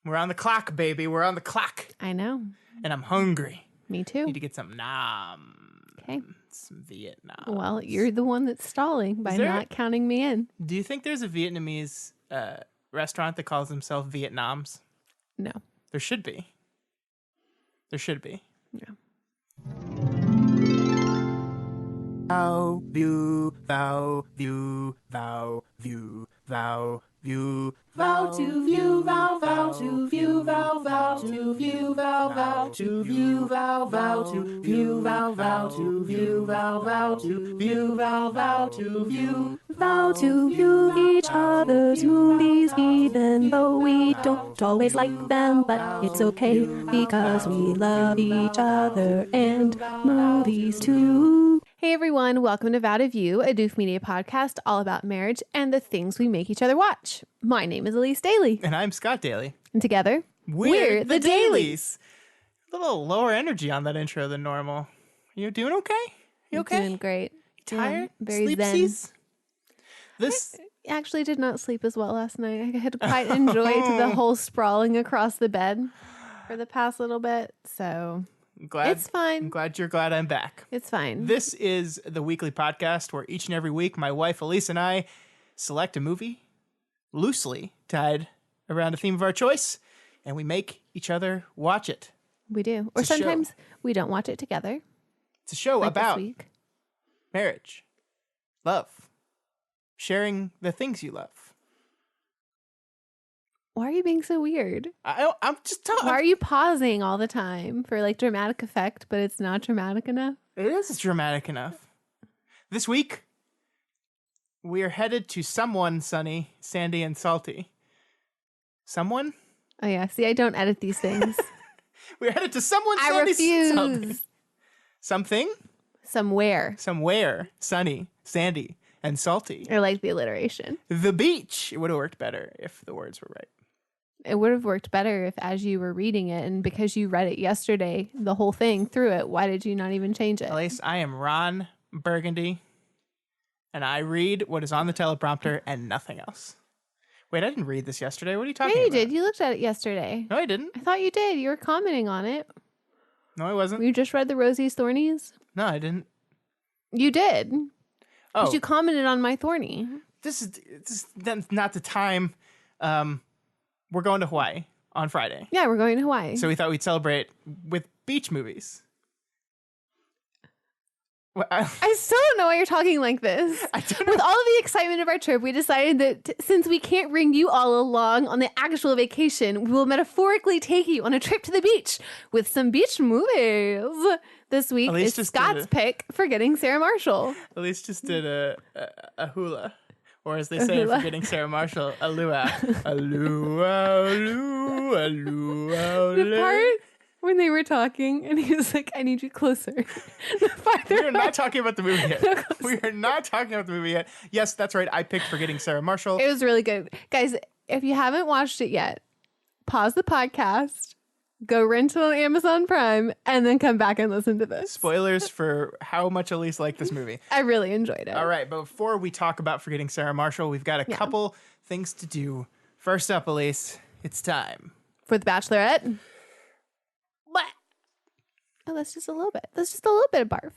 We're on the clock, baby. We're on the clock. I know. And I'm hungry. Me too. Need to get some nam. Okay. Some Vietnam. Well, you're the one that's stalling by not counting me in. Do you think there's a Vietnamese restaurant that calls themselves Vietnams? No. There should be. There should be. No. Vow, view, vow, view, vow, view, vow, view, vow to view, vow, vow to view, vow, vow to view, vow, vow to view, vow, vow to view, vow, vow to view, vow, vow to view, vow, vow to view, vow to view each other's movies, even though we don't always like them, but it's okay because we love each other and movies too. Hey everyone, welcome to Vow to View, a Doof Media podcast all about marriage and the things we make each other watch. My name is Elyse Daly. And I'm Scott Daly. And together, we're the Dailies. A little lower energy on that intro than normal. You doing okay? You okay? Doing great. You tired? Very Sleepsies? This I actually did not sleep as well last night. I had quite enjoyed the whole sprawling across the bed for the past little bit, so... It's fine. I'm glad you're glad I'm back. It's fine. This is the weekly podcast where each and every week my wife Elyse and I select a movie loosely tied around a theme of our choice, and we make each other watch it. We do. Or sometimes we don't watch it together. It's a show about marriage, love, sharing the things you love. Why are you being so weird? I'm just talking. Why are you pausing all the time for like dramatic effect, but it's not dramatic enough? It is dramatic enough. This week, we are headed to someone sunny, sandy, and salty. Someone? Oh yeah. See, I don't edit these things. We're headed to someone I sandy, refuse. salty. Something? Somewhere. Somewhere. Sunny, sandy, and salty. I like the alliteration. The beach. It would have worked better if the words were right. It would have worked better if as you were reading it, and because you read it yesterday, the whole thing through it, why did you not even change it? Elyse, I am Ron Burgundy, and I read what is on the teleprompter and nothing else. Wait, I didn't read this yesterday. What are you talking about? Yeah, you did. You looked at it yesterday. No, I didn't. I thought you did. You were commenting on it. No, I wasn't. You just read the Rosie's Thornies? No, I didn't. You did. Oh. But you commented on my Thorny. This is not the time. We're going to Hawaii on Friday. Yeah, we're going to Hawaii. So we thought we'd celebrate with beach movies. Well, I still don't know why you're talking like this. With all of the excitement of our trip, we decided that since we can't bring you all along on the actual vacation, we will metaphorically take you on a trip to the beach with some beach movies. This week is Scott's pick for Getting Sarah Marshall. Elyse just did a hula. Or as they say, for getting Sarah Marshall, a luau. A luau, luau, luau. The part when they were talking and he was like, I need you closer. We are not talking about the movie yet. We are not talking about the movie yet. Yes, that's right. I picked For Getting Sarah Marshall. It was really good. Guys, if you haven't watched it yet, pause the podcast, go rent it on Amazon Prime, and then come back and listen to this. Spoilers for how much Elyse liked this movie. I really enjoyed it. All right, but before we talk about Forgetting Sarah Marshall, we've got a couple things to do. First up, Elyse, it's time for The Bachelorette. What? Oh, that's just a little bit. That's just a little bit of barf.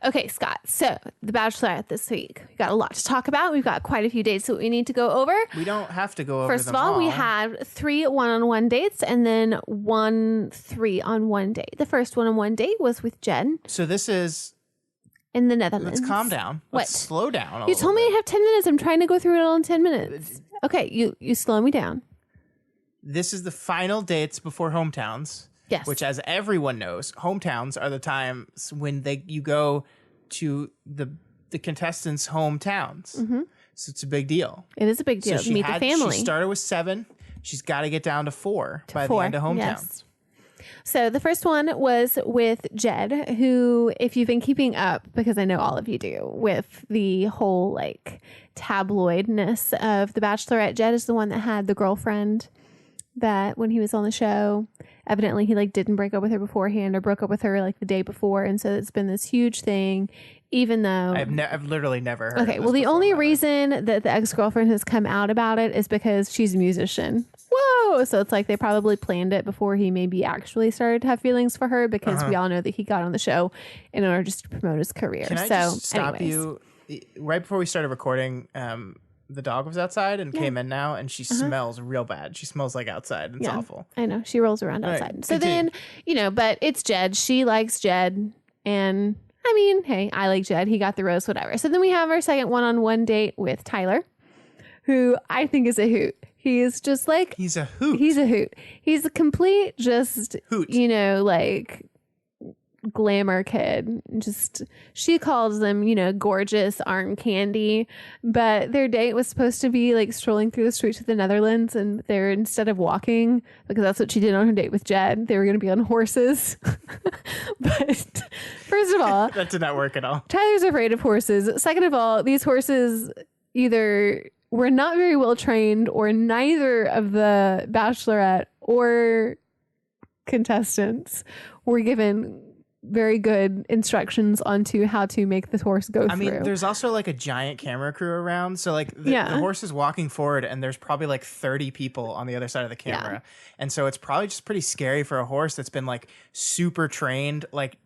Okay, Scott. So, The Bachelorette this week. We got a lot to talk about. We've got quite a few dates that we need to go over. We don't have to go over First of all, we had 3 one-on-one dates and then 1 3-on-1 date. The first one-on-one date was with Jen. So this is... in the Netherlands. Let's calm down. Let's slow down You told me I have 10 minutes. I'm trying to go through it all in 10 minutes. Okay, you slow me down. This is the final dates before hometowns. Yes. Which, as everyone knows, hometowns are the times when you go to the contestants' hometowns. Mm-hmm. So it's a big deal. It is a big deal to meet the family. She started with 7. She's got to get down to 4 by the end of hometowns. Yes. So the first one was with Jed, who, if you've been keeping up, because I know all of you do, with the whole like tabloidness of The Bachelorette, Jed is the one that had the girlfriend that when he was on the show, evidently he like didn't break up with her beforehand or broke up with her like the day before. And so it's been this huge thing, even though I've literally never heard. Okay. Well, the only reason that the ex-girlfriend has come out about it is because she's a musician. show. So it's like they probably planned it before he maybe actually started to have feelings for her, because we all know that he got on the show in order just to promote his career. Can I just stop you? Right before we started recording, the dog was outside and came in now, and she smells real bad. She smells like outside. It's awful. I know. She rolls around outside. Right, so then, but it's Jed. She likes Jed. And I mean, hey, I like Jed. He got the rose, whatever. So then we have our second one-on-one date with Tyler, who I think is a hoot. He is just like... He's a hoot. He's a hoot. He's a complete just, hoot. Like glamour kid. Just, she calls them, gorgeous arm candy. But their date was supposed to be like strolling through the streets of the Netherlands, and they're, instead of walking, because that's what she did on her date with Jed, they were going to be on horses. But first of all, that did not work at all. Tyler's afraid of horses. Second of all, these horses either were not very well trained, or neither of the Bachelorette or contestants were given very good instructions onto how to make the horse go through. I mean, there's also like a giant camera crew around. So like the horse is walking forward, and there's probably like 30 people on the other side of the camera. Yeah. And so it's probably just pretty scary for a horse that's been like super trained. Like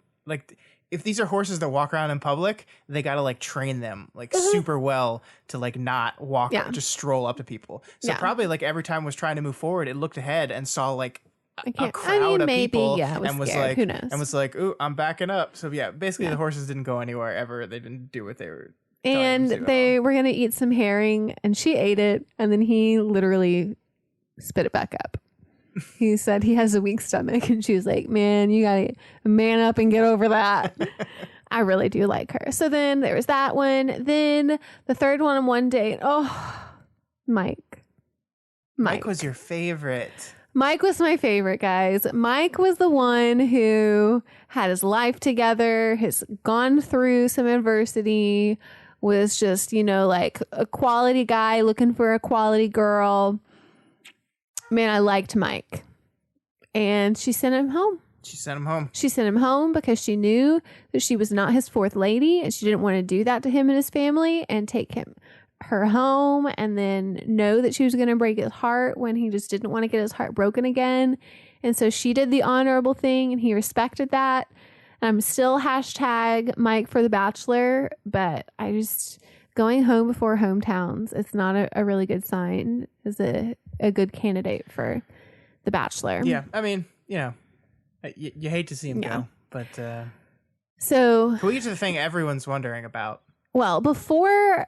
if these are horses that walk around in public, they got to like train them like super well to like not walk, just stroll up to people. So probably like every time it was trying to move forward, it looked ahead and saw like a crowd of people, and was scared. like, who knows? And was like, "Ooh, I'm backing up." So basically the horses didn't go anywhere ever. They didn't do what they were. And they were gonna eat some herring, and she ate it, and then he literally spit it back up. He said he has a weak stomach, and she was like, "Man, you gotta man up and get over that." I really do like her. So then there was that one. Then the third one date. Oh, Mike was your favorite. Mike was my favorite, guys. Mike was the one who had his life together, has gone through some adversity, was just, like a quality guy looking for a quality girl. Man, I liked Mike. And she sent him home. She sent him home because she knew that she was not his fourth lady, and she didn't want to do that to him and his family and take her home and then know that she was going to break his heart when he just didn't want to get his heart broken again. And so she did the honorable thing, and he respected that. I'm still hashtag Mike for the Bachelor, but I just, going home before hometowns, it's not a really good sign as a good candidate for the Bachelor. Yeah. I mean, you hate to see him go, but so can we get to the thing everyone's wondering about? Well, before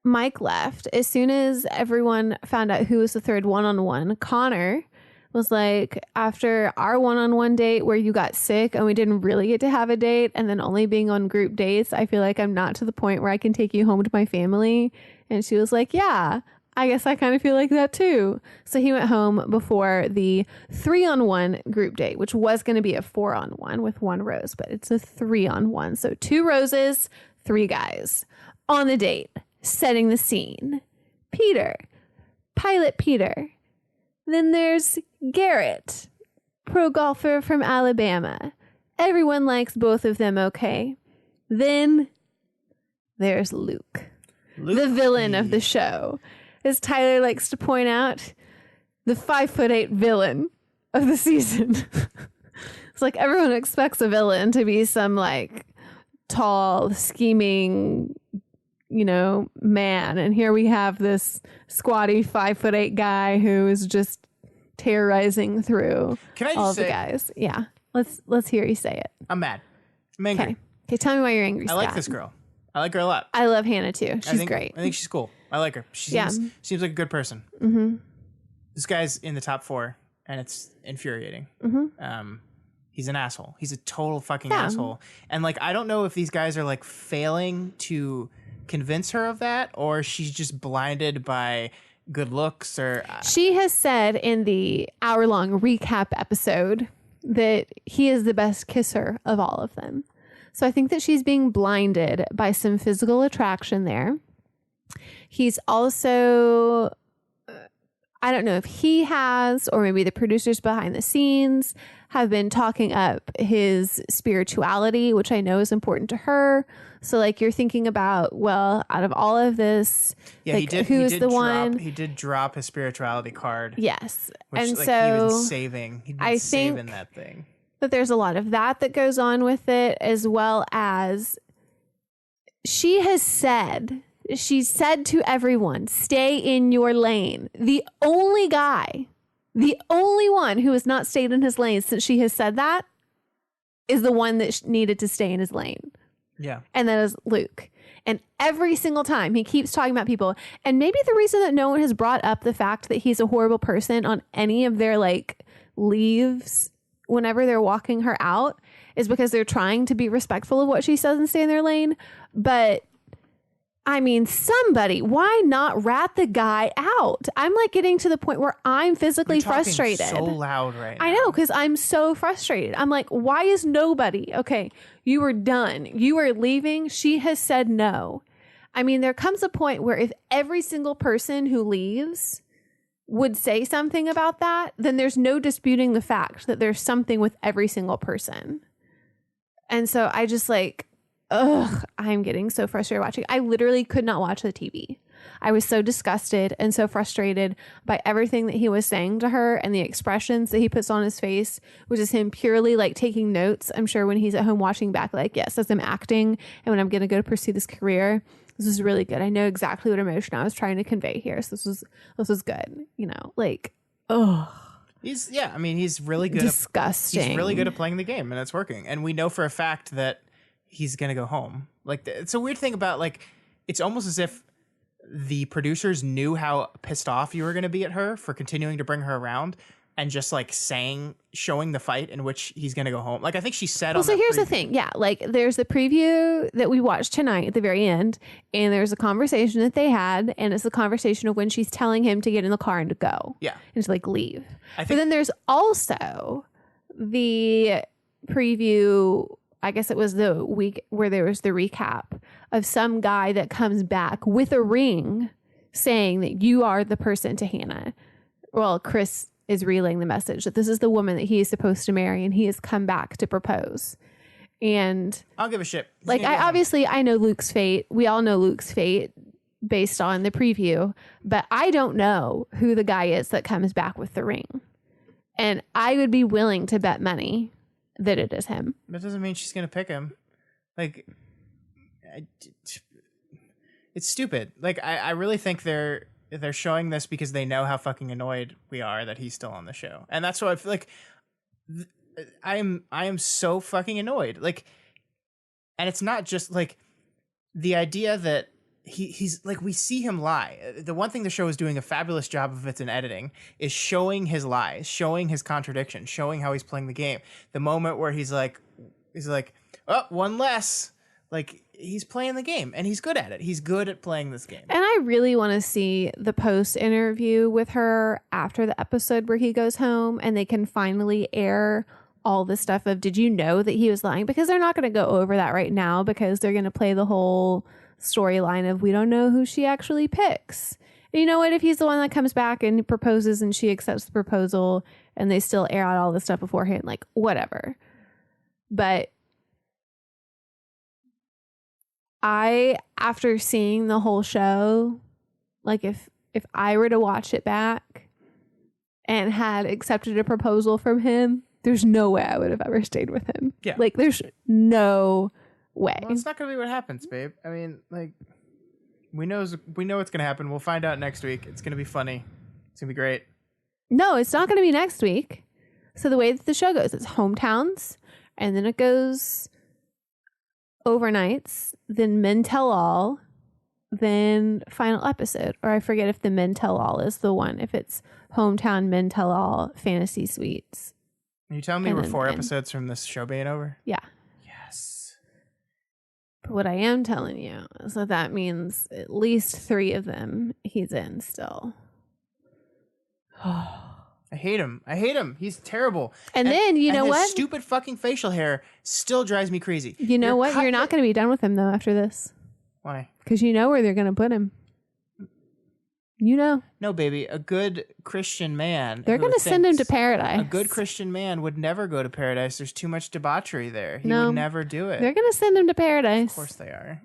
Mike left, as soon as everyone found out who was the third one-on-one, Connor was like, after our one-on-one date where you got sick and we didn't really get to have a date, and then only being on group dates, I feel like I'm not to the point where I can take you home to my family. And she was like, yeah, I guess I kind of feel like that too. So he went home before the 3-on-1 group date, which was going to be a 4-on-1 with one rose, but it's a 3-on-1. So 2 roses, 3 guys on the date. Setting the scene. Pilot Peter. Then there's Garrett, pro golfer from Alabama. Everyone likes both of them, okay? Then there's Luke, the villain of the show. As Tyler likes to point out, the 5'8" villain of the season. It's like everyone expects a villain to be some like tall, scheming, man. And here we have this squatty 5'8" guy who is just terrorizing through all of the guys. Yeah. Let's hear you say it. I'm mad. I'm angry. Okay, tell me why you're angry, I like this girl. I like her a lot. I love Hannah too. She's great. I think she's cool. I like her. She seems like a good person. Mm-hmm. This guy's in the top 4, and it's infuriating. Mm-hmm. He's an asshole. He's a total fucking asshole. And like, I don't know if these guys are like failing to convince her of that, or she's just blinded by good looks, or she has said in the hour-long recap episode that he is the best kisser of all of them. So I think that she's being blinded by some physical attraction there. He's also I don't know if he has, or maybe the producers behind the scenes have been talking up his spirituality, which I know is important to her. So like you're thinking about, well, out of all of this, Yeah, like, who's the one? He did drop his spirituality card. Yes. Which, and like, so he was saving. He'd been saving that thing. But there's a lot of that goes on with it, as well as she said to everyone, stay in your lane. The only one who has not stayed in his lane since she has said that is the one that needed to stay in his lane. Yeah. And that is Luke. And every single time he keeps talking about people. And maybe the reason that no one has brought up the fact that he's a horrible person on any of their like leaves whenever they're walking her out is because they're trying to be respectful of what she says and stay in their lane. But I mean, somebody, why not rat the guy out? I'm like getting to the point where I'm physically frustrated. So loud right now. I know, because I'm so frustrated. I'm like, why is nobody? Okay, you were done. You are leaving. She has said no. I mean, there comes a point where if every single person who leaves would say something about that, then there's no disputing the fact that there's something with every single person. And so I just like, I'm getting so frustrated watching. I literally could not watch the TV. I was so disgusted and so frustrated by everything that he was saying to her and the expressions that he puts on his face, which is him purely like taking notes. I'm sure when he's at home watching back, like, yes, as I'm acting and when I'm going to go to pursue this career, this is really good. I know exactly what emotion I was trying to convey here. So this was good. You know, like, He's really good. Disgusting. He's really good at playing the game, and it's working. And we know for a fact that he's gonna go home. Like, it's a weird thing about, like, it's almost as if the producers knew how pissed off you were gonna be at her for continuing to bring her around, and just like showing the fight in which he's gonna go home. Like, I think she said. Well, so here's the thing. Yeah, like there's the preview that we watched tonight at the very end, and there's a conversation that they had, and it's the conversation of when she's telling him to get in the car and to go. Yeah, and to like leave. But then there's also the preview. I guess it was the week where there was the recap of some guy that comes back with a ring saying that you are the person to Hannah. Well, Chris is relaying the message that this is the woman that he is supposed to marry, and he has come back to propose. And I don't give a shit. Like, I know Luke's fate. We all know Luke's fate based on the preview, but I don't know who the guy is that comes back with the ring. And I would be willing to bet money that it is him. That doesn't mean she's gonna pick him. Like, it's stupid. Like, I really think they're showing this because they know how fucking annoyed we are that he's still on the show, and that's why I feel like I am so fucking annoyed. Like, and it's not just like the idea that he's like, we see him lie. The one thing the show is doing a fabulous job of, it's in editing, is showing his lies, showing his contradiction, showing how he's playing the game. The moment where he's like, oh, one less. Like, he's playing the game, and he's good at it. He's good at playing this game. And I really want to see the post interview with her after the episode where he goes home, and they can finally air all the stuff of, did you know that he was lying? Because they're not going to go over that right now, because they're going to play the whole storyline of, we don't know who she actually picks. And you know what? If he's the one that comes back and proposes and she accepts the proposal and they still air out all the stuff beforehand, like, whatever. But after seeing the whole show, like, if I were to watch it back and had accepted a proposal from him, there's no way I would have ever stayed with him. Yeah. Like, there's no way. Well, it's not going to be what happens, babe. I mean, like, we know what's going to happen. We'll find out next week. It's going to be funny. It's going to be great. No, it's not going to be next week. So the way that the show goes, it's hometowns, and then it goes overnights, then Men Tell All, then final episode. Or I forget if the Men Tell All is the one, if it's hometown, Men Tell All, fantasy suites. Are you telling me we're 4 episodes from this show being over? Yeah. Yes. But what I am telling you is that means at least 3 of them he's in still. I hate him. He's terrible. And then, you know his what? Stupid fucking facial hair still drives me crazy. You know what? You're not going to be done with him, though, after this. Why? Because you know where they're going to put him. You know. No, baby, a good Christian man. They're going to send him to paradise. A good Christian man would never go to paradise. There's too much debauchery there. He No, would never do it. They're going to send him to paradise. Of course they are.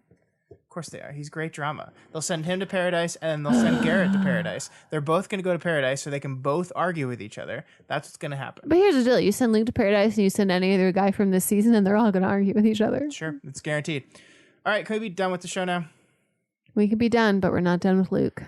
Of course they are. He's great drama. They'll send him to paradise and they'll send Garrett to paradise. They're both going to go to paradise so they can both argue with each other. That's what's going to happen. But here's the deal. You send Luke to paradise and you send any other guy from this season and they're all going to argue with each other. Sure. It's guaranteed. All right. Can we be done with the show now? We could be done, but we're not done with Luke.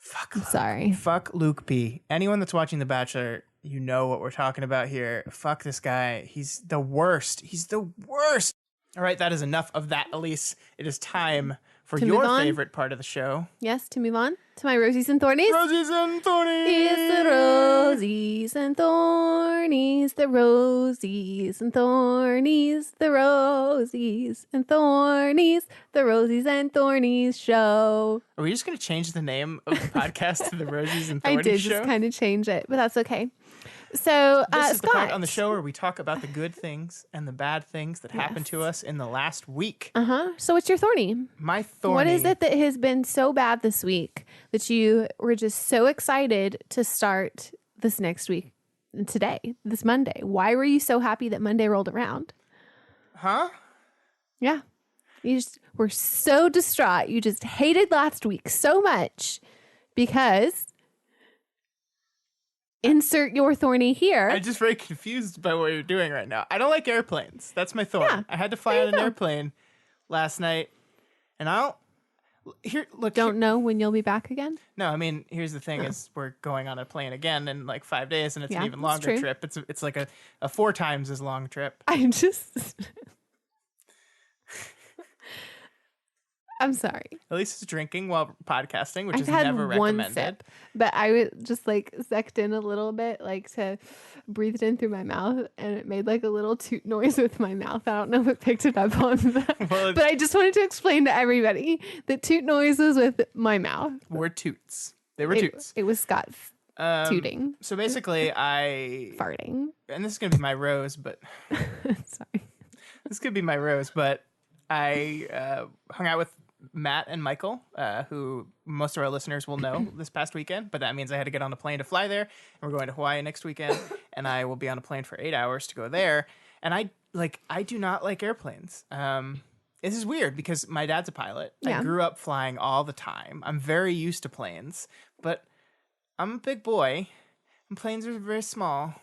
Fuck. I'm sorry. Fuck Luke P. Anyone that's watching The Bachelor, you know what we're talking about here. Fuck this guy. He's the worst. He's the worst. All right. That is enough of that, Elyse. It is time for your favorite part of the show. Yes, to move on to my Rosies and Thornies. Rosies and Thornies. It's the Rosies and Thornies, the Rosies and Thornies, the Rosies and Thornies, the Rosies and Thornies show. Are we just going to change the name of the podcast to the Rosies and Thornies show? I did just kind of change it, but that's okay. So, this is Scott, the part on the show where we talk about the good things and the bad things that happened to us in the last week. So what's your Thorny? My Thorny. What is it that has been so bad this week that you were just so excited to start this next week, today, this Monday? Why were you so happy that Monday rolled around? Huh? Yeah. You just were so distraught. You just hated last week so much because... Insert your Thorny here. I'm just very confused by what you're doing right now. I don't like airplanes. That's my thorn. Yeah, I had to fly on an airplane last night, and I don't know when you'll be back again. No, I mean, here's the thing: is we're going on a plane again in like 5 days, and it's an even that's longer true. trip. It's like a 4 times as long trip. I'm sorry. Elyse is drinking while podcasting, which I've is had never one recommended. sip, but I was just like sucked in a little bit, like to breathe it in through my mouth, and it made like a little toot noise with my mouth. I don't know if it picked it up on that, but I just wanted to explain to everybody that toot noises with my mouth were toots. They were toots. It was Scott tooting. So basically, farting, and this is gonna be my rose, but sorry, this could be my rose, but I hung out with Matt and Michael, who most of our listeners will know this past weekend, but that means I had to get on a plane to fly there, and we're going to Hawaii next weekend, and I will be on a plane for 8 hours to go there, and I do not like airplanes. This is weird because my dad's a pilot. Yeah. I grew up flying all the time. I'm very used to planes, but I'm a big boy, and planes are very small.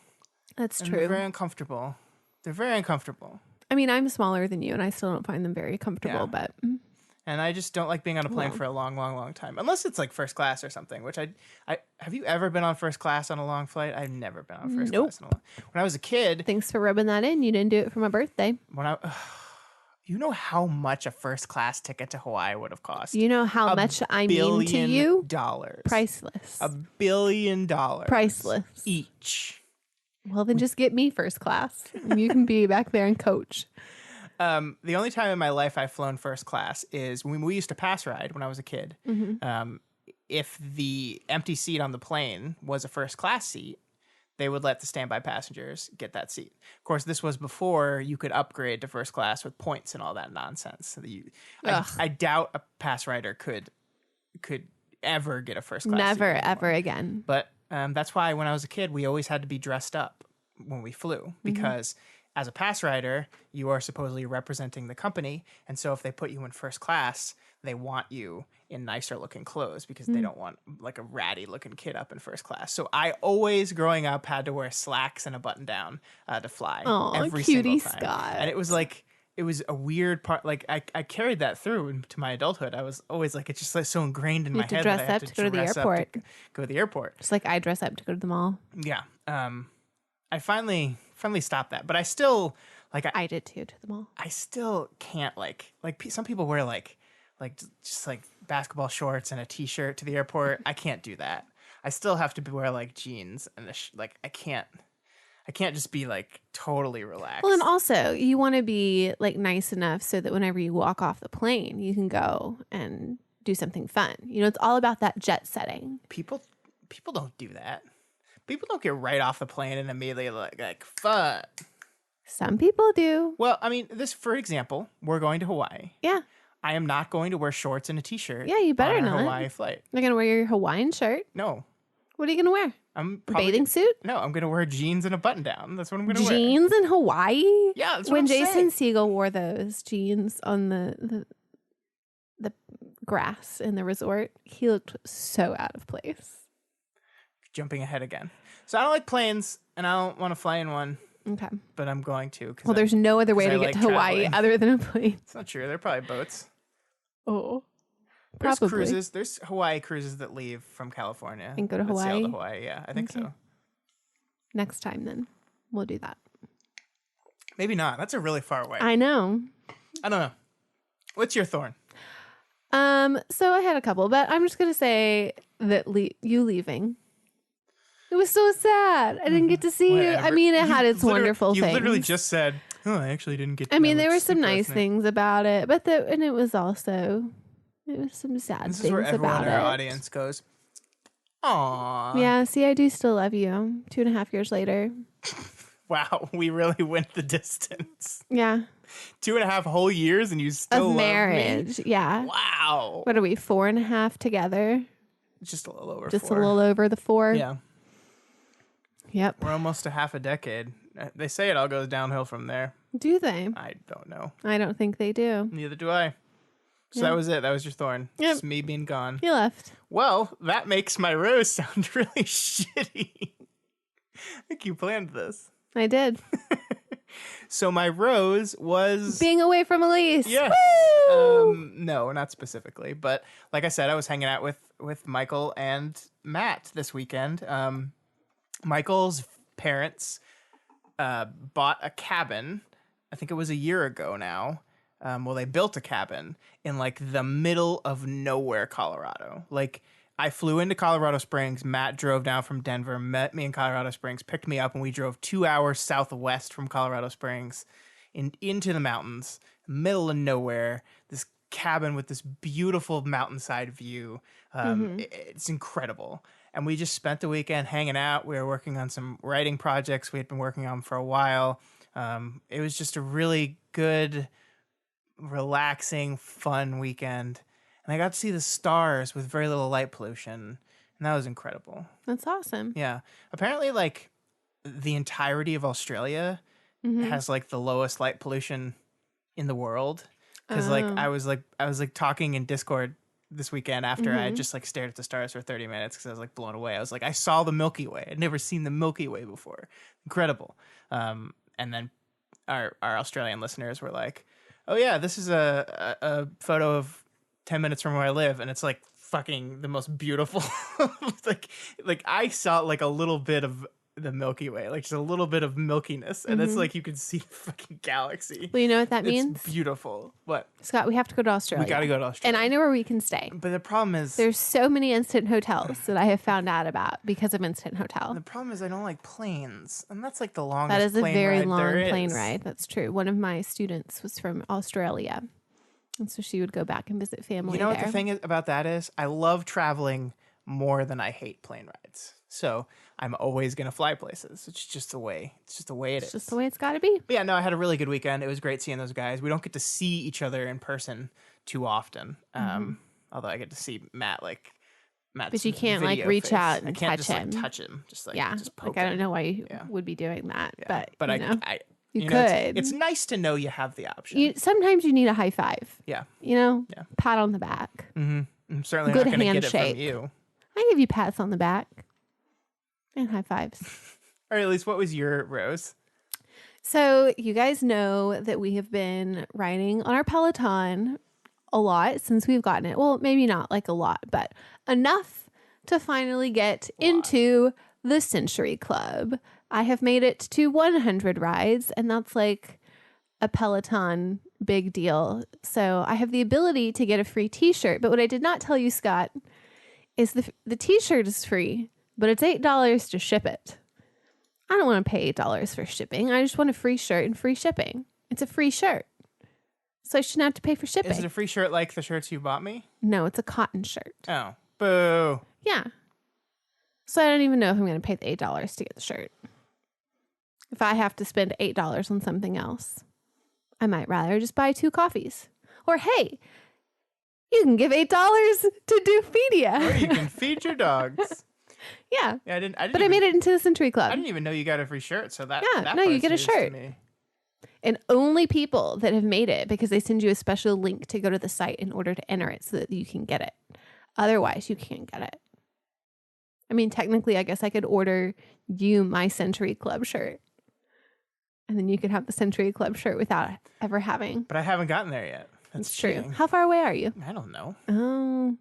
That's and true. They're very uncomfortable. They're very uncomfortable. I mean, I'm smaller than you, and I still don't find them very comfortable, but... And I just don't like being on a plane for a long, long, long time. Unless it's like first class or something, which I have you ever been on first class on a long flight? I've never been on first class on a long. When I was a kid. Thanks for rubbing that in. You didn't do it for my birthday. You know how much a first class ticket to Hawaii would have cost? You know how much I mean to you? $1 billion. Priceless. $1 billion. Priceless. Each. Well, then just get me first class. And you can be back there and coach. The only time in my life I've flown first class is when we used to pass ride when I was a kid. Mm-hmm. If the empty seat on the plane was a first class seat, they would let the standby passengers get that seat. Of course, this was before you could upgrade to first class with points and all that nonsense. I doubt a pass rider could ever get a first class Never, seat ever again. But that's why when I was a kid, we always had to be dressed up when we flew because as a pass rider, you are supposedly representing the company. And so if they put you in first class, they want you in nicer looking clothes because they don't want like a ratty looking kid up in first class. So I always growing up had to wear slacks and a button down to fly every cutie single time. Scott. And it was a weird part. Like I carried that through into my adulthood. I was always like, it's just like so ingrained in my head that I have to go to the airport. Go to the airport. Just like I dress up to go to the mall. Yeah. I finally stopped that, but I still I did too, to the mall. I still can't some people wear just basketball shorts and a t-shirt to the airport. I can't do that. I still have to wear like jeans and I can't just be like totally relaxed. Well, and also you want to be like nice enough so that whenever you walk off the plane, you can go and do something fun. You know, it's all about that jet setting. People don't do that. People don't get right off the plane and immediately like fun. Some people do. Well, I mean, for example, we're going to Hawaii. Yeah. I am not going to wear shorts and a t-shirt. Yeah, you better on our not. Hawaii flight. You're going to wear your Hawaiian shirt? No. What are you going to wear? I'm A probably bathing suit? No, I'm going to wear jeans and a button down. That's what I'm going to wear. Jeans in Hawaii? Yeah, that's what when I'm Jason saying. Segel wore those jeans on the grass in the resort, he looked so out of place. Jumping ahead again. So I don't like planes, and I don't want to fly in one, Okay. but I'm going to. Well, there's no other way to I get like to Hawaii traveling. other than a plane. It's not true. There are probably boats. Oh. There's Probably. cruises. There's Hawaii cruises that leave from California. And go to that sail Hawaii? to Hawaii. Yeah, I think Okay. so. Next time, then. We'll do that. Maybe not. That's a really far away. I know. I don't know. What's your thorn? So I had a couple, but I'm just going to say that you leaving. It was so sad. I didn't get to see it. I Whatever. mean, it You had its literally- wonderful you things. literally just said, "Oh, I actually didn't get." I to mean, know there it were some super nice last night." things about it, but and it was also some sad This is things where everyone about in our it. audience goes, "Aw, Yeah, see, I do still love you. 2.5 years later. wow, we really went the distance. Yeah, 2.5 whole years, and you still of love marriage. me? Yeah. Wow, What are we? 4.5 together? just a little over Just 4. a little over the 4. Yeah, Yep. we're almost to half a decade. They say it all goes downhill from there. Do they? I don't know. I don't think they do. Neither do I. So Yeah. that was it. That was your thorn. Yep. Just me being gone. You left. Well, that makes my rose sound really shitty. I think you planned this. I did. So my rose was Being away from Elyse. yes. Woo! No, not specifically, but like I said, I was hanging out with Michael and Matt this weekend. Michael's parents bought a cabin. I think it was a year ago now. Well, they built a cabin in like the middle of nowhere, Colorado. Like I flew into Colorado Springs. Matt drove down from Denver, met me in Colorado Springs, picked me up, and we drove 2 hours southwest from Colorado Springs into the mountains, middle of nowhere. This cabin with this beautiful mountainside view. It's incredible. And we just spent the weekend hanging out. We were working on some writing projects we had been working on for a while. It was just a really good, relaxing, fun weekend. And I got to see the stars with very little light pollution. And that was incredible. That's awesome. Yeah. Apparently, like, the entirety of Australia has, like, the lowest light pollution in the world. Because, like, I was talking in Discord this weekend after I had just, like, stared at the stars for 30 minutes because I was, like, blown away. I was like, I saw the Milky Way. I'd never seen the Milky Way before. Incredible. And then our Australian listeners were like, oh, yeah, this is a photo of 10 minutes from where I live, and it's like fucking the most beautiful. like I saw like a little bit of the Milky Way, like just a little bit of milkiness, and it's like you could see the fucking galaxy. Well, you know what that It's means? beautiful. What? Scott, we have to go to Australia. We got to go to Australia. And I know where we can stay. But the problem is, There's so many instant hotels that I have found out about because of Instant Hotel. I don't like planes, and that's like the longest. That is a plane very ride long there plane is. ride. That's true. One of my students was from Australia. And so she would go back and visit family You know there. what the thing is about that is? I love traveling more than I hate plane rides. So I'm always gonna fly places. It's just the way. It's just the way it is. It's just the way it's got to be. But yeah, no, I had a really good weekend. It was great seeing those guys. We don't get to see each other in person too often. Although I get to see Matt's But you can't, like, video reach face. out I and can't touch just him. like touch him. Just like Yeah. just poke Like, I him. don't know why you Yeah. would be doing that. Yeah. But I you know, could. It's nice to know you have the option. Sometimes you need a high five. Yeah. Yeah. Yeah. Pat on the back. I'm certainly Good not going to get it handshake. from you. I give you pats on the back and high fives. All right, Elyse, what was your rose? So you guys know that we have been riding on our Peloton a lot since we've gotten it. Well, maybe not like a lot, but enough to finally get into the Century Club. I have made it to 100 rides, and that's like a Peloton big deal. So I have the ability to get a free t-shirt. But what I did not tell you, Scott, is the t-shirt is free, but it's $8 to ship it. I don't want to pay $8 for shipping. I just want a free shirt and free shipping. It's a free shirt. So I shouldn't have to pay for shipping. Is it a free shirt like the shirts you bought me? No, it's a cotton shirt. Oh, boo. Yeah. So I don't even know if I'm going to pay the $8 to get the shirt. If I have to spend $8 on something else, I might rather just buy 2 coffees. Or hey, You can give $8 to Or Doofedia. you can feed your dogs. Yeah. Yeah, I didn't But I made it into the Century Club. I didn't even know you got a free shirt. So that Yeah, that no, you part's get a news to shirt. me. And only people that have made it, because they send you a special link to go to the site in order to enter it so that you can get it. Otherwise, you can't get it. I mean, technically, I guess I could order you my Century Club shirt. And then you could have the Century Club shirt without ever having. But I haven't gotten there yet. That's True. cheating. How far away are you? I don't know. Oh,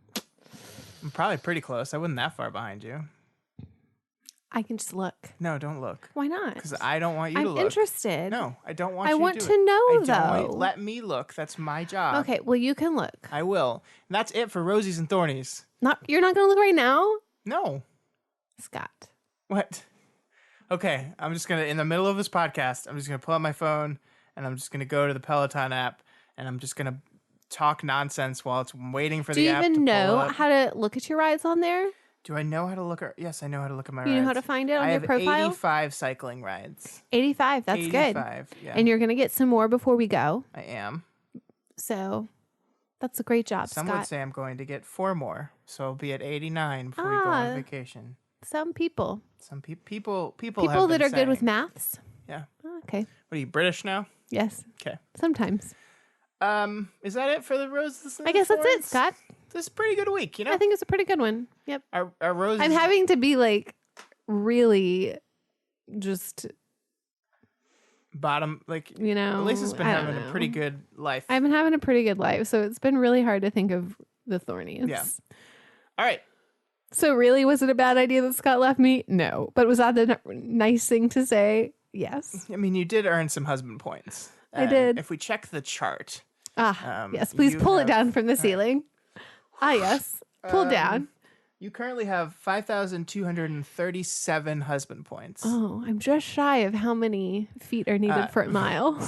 I'm probably pretty close. I wasn't that far behind you. I can just look. No, don't look. Why not? Because I don't want you to I'm look. interested. No, I don't want I you want to do to it. know, I don't though. let me look. That's my job. Okay, well, you can look. I will. And that's it for Rosies and Thornies. You're not going to look right now? No. Scott. What? Okay, I'm just going to, in the middle of this podcast, I'm just going to pull out my phone and I'm just going to go to the Peloton app and I'm just going to talk nonsense while it's waiting for Do the you app to even pull know up. how to look at your rides on there? Do I know how to look at? Yes, I know how to look at my You rides. know how to find it on I your have profile? 85 cycling rides. 85. That's 85, good. yeah. And you're going to get some more before we go. I am. So that's a great job, Some Scott. would say I'm going to get 4 more, so I'll be at 89 before we go Ah. on vacation. Some people. Some people People have that been are good with saying- maths. Yeah. Okay. What are you, British now? Yes. Okay. Sometimes. Is that it for the roses? I guess that's it, Thorns? Scott. This is a pretty good week, you know. I think it's a pretty good one. Yep. Our roses. I'm having to be like really just, bottom, like, you know. Elyse has been I don't having a know. pretty good life. I've been having a pretty good life. So it's been really hard to think of the thornies. Yeah. All right. So really, was it a bad idea that Scott left me? No. But was that the nice thing to say? Yes. I mean, you did earn some husband points. I did. If we check the chart. Yes. Please you pull it have- down from the ceiling. Yes. Pull down. You currently have 5,237 husband points. Oh, I'm just shy of how many feet are needed for a mile.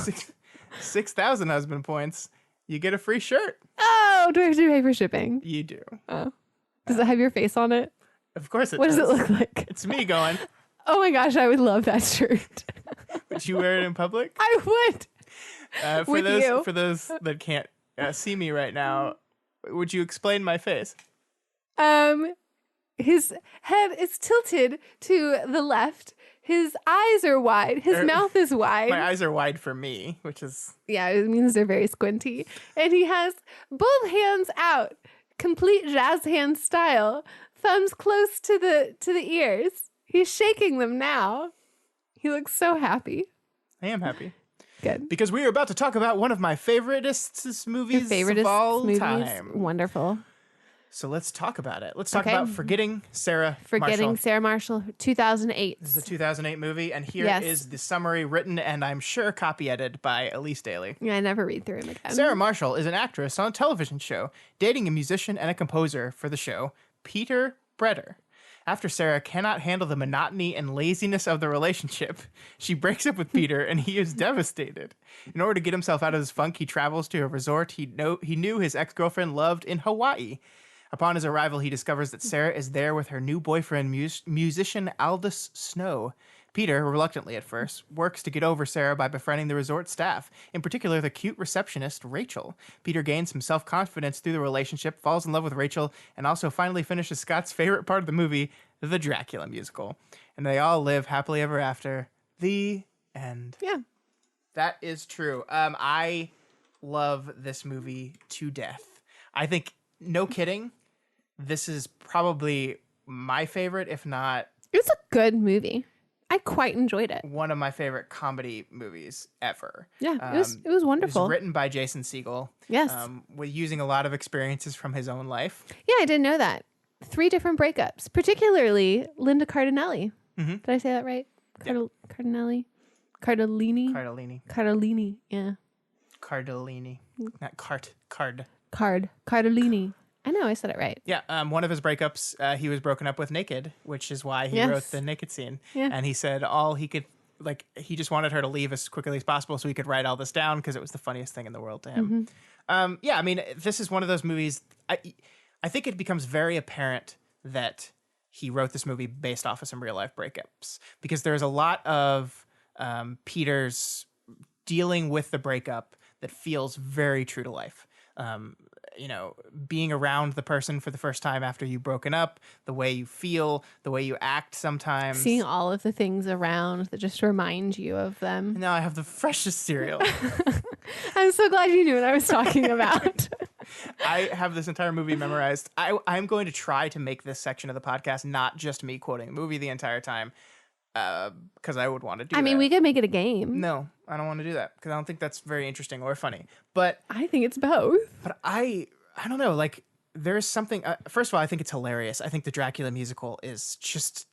6,000 husband points. You get a free shirt. Oh, do I have to pay for shipping? You do. Does it have your face on it? Of course it What does. does it look like? It's me going, Oh my gosh, I would love that shirt. would you wear it in public? I would. For With those you. for those that can't see me right now, would you explain my face? His head is tilted to the left. His eyes are wide. His mouth is wide. My eyes are wide for me, which is Yeah, it means they're very squinty. And he has both hands out, complete jazz hand style, thumbs close to the ears. He's shaking them now. He looks so happy. I am happy. Good. Because we are about to talk about one of my favoriteest movies of all time. Wonderful. So let's talk about it. Let's talk Okay. about Forgetting Sarah Forgetting Marshall. Sarah Marshall, 2008. This is a 2008 movie, and here is Yes. the summary written and I'm sure copy edited by Elyse Daly. Yeah, I never read through him again. Sarah Marshall is an actress on a television show, dating a musician and a composer for the show, Peter Breder. After Sarah cannot handle the monotony and laziness of the relationship, she breaks up with Peter and he is devastated. In order to get himself out of his funk, he travels to a resort he knew his ex-girlfriend loved in Hawaii. Upon his arrival, he discovers that Sarah is there with her new boyfriend, musician Aldous Snow. Peter, reluctantly at first, works to get over Sarah by befriending the resort staff, in particular the cute receptionist, Rachel. Peter gains some self-confidence through the relationship, falls in love with Rachel, and also finally finishes Scott's favorite part of the movie, the Dracula musical. And they all live happily ever after. The end. Yeah. That is true. I love this movie to death. I think, no kidding, this is probably my favorite, if not It was a good movie. I quite enjoyed it. one of my favorite comedy movies ever. Yeah, it was It was wonderful. written by Jason Segel. Yes. With using a lot of experiences from his own life. Yeah, I didn't know that. 3 different breakups, particularly Linda Cardinelli. Mm-hmm. Did I say that right? Cardinelli? Cardellini? Cardellini, yeah. Cardellini. Not cart. Card. Cardellini. I know, I said it right. Yeah, one of his breakups, he was broken up with naked, which is why he Yes. wrote the naked scene. Yeah. And he said all he could, he just wanted her to leave as quickly as possible so he could write all this down because it was the funniest thing in the world to him. Yeah, I mean, this is one of those movies, I think it becomes very apparent that he wrote this movie based off of some real life breakups because there's a lot of Peter's dealing with the breakup that feels very true to life. being around the person for the first time after you've broken up, the way you feel, the way you act sometimes. Seeing all of the things around that just remind you of them. Now I have the freshest cereal. I'm so glad you knew what I was talking about. I have this entire movie memorized. I'm going to try to make this section of the podcast not just me quoting the movie the entire time, because I would want to do that. I mean, we could make it a game. No, I don't want to do that because I don't think that's very interesting or funny. But I think it's both. But I don't know. Like, there's something. First of all, I think it's hilarious. I think the Dracula musical is just.